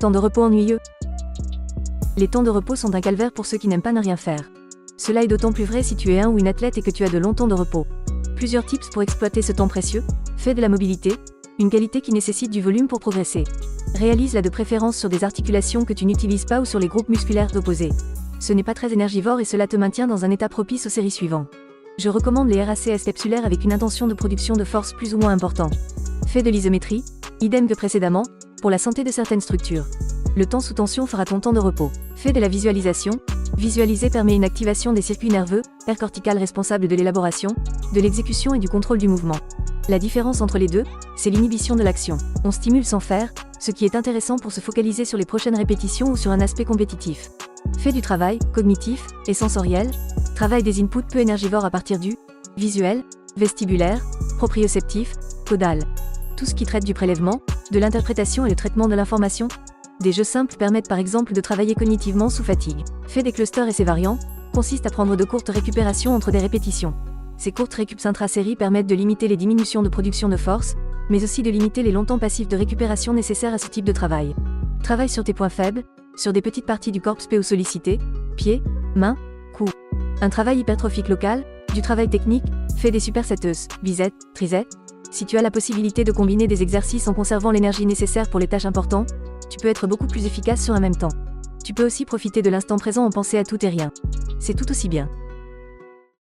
Temps de repos ennuyeux. Les temps de repos sont un calvaire pour ceux qui n'aiment pas ne rien faire. Cela est d'autant plus vrai si tu es un ou une athlète et que tu as de longs temps de repos. Plusieurs tips pour exploiter ce temps précieux. Fais de la mobilité, une qualité qui nécessite du volume pour progresser. Réalise-la de préférence sur des articulations que tu n'utilises pas ou sur les groupes musculaires opposés. Ce n'est pas très énergivore et cela te maintient dans un état propice aux séries suivantes. Je recommande les RACS capsulaires avec une intention de production de force plus ou moins importante. Fais de l'isométrie, idem que précédemment, pour la santé de certaines structures. Le temps sous tension fera ton temps de repos. Fais de la visualisation. Visualiser permet une activation des circuits nerveux, aire corticale responsable de l'élaboration, de l'exécution et du contrôle du mouvement. La différence entre les deux, c'est l'inhibition de l'action. On stimule sans faire, ce qui est intéressant pour se focaliser sur les prochaines répétitions ou sur un aspect compétitif. Fais du travail, cognitif et sensoriel. Travail des inputs peu énergivores à partir du visuel, vestibulaire, proprioceptif, caudal. Tout ce qui traite du prélèvement, de l'interprétation et le traitement de l'information. Des jeux simples permettent par exemple de travailler cognitivement sous fatigue. Fais des clusters et ses variants, consistent à prendre de courtes récupérations entre des répétitions. Ces courtes récups intra-séries permettent de limiter les diminutions de production de force, mais aussi de limiter les longs temps passifs de récupération nécessaires à ce type de travail. Travaille sur tes points faibles, sur des petites parties du corps PO sollicité, pieds, mains, cou. Un travail hypertrophique local, du travail technique, fais des supersetteuses, biceps, triceps. Si tu as la possibilité de combiner des exercices en conservant l'énergie nécessaire pour les tâches importantes, tu peux être beaucoup plus efficace sur un même temps. Tu peux aussi profiter de l'instant présent en penser à tout et rien. C'est tout aussi bien.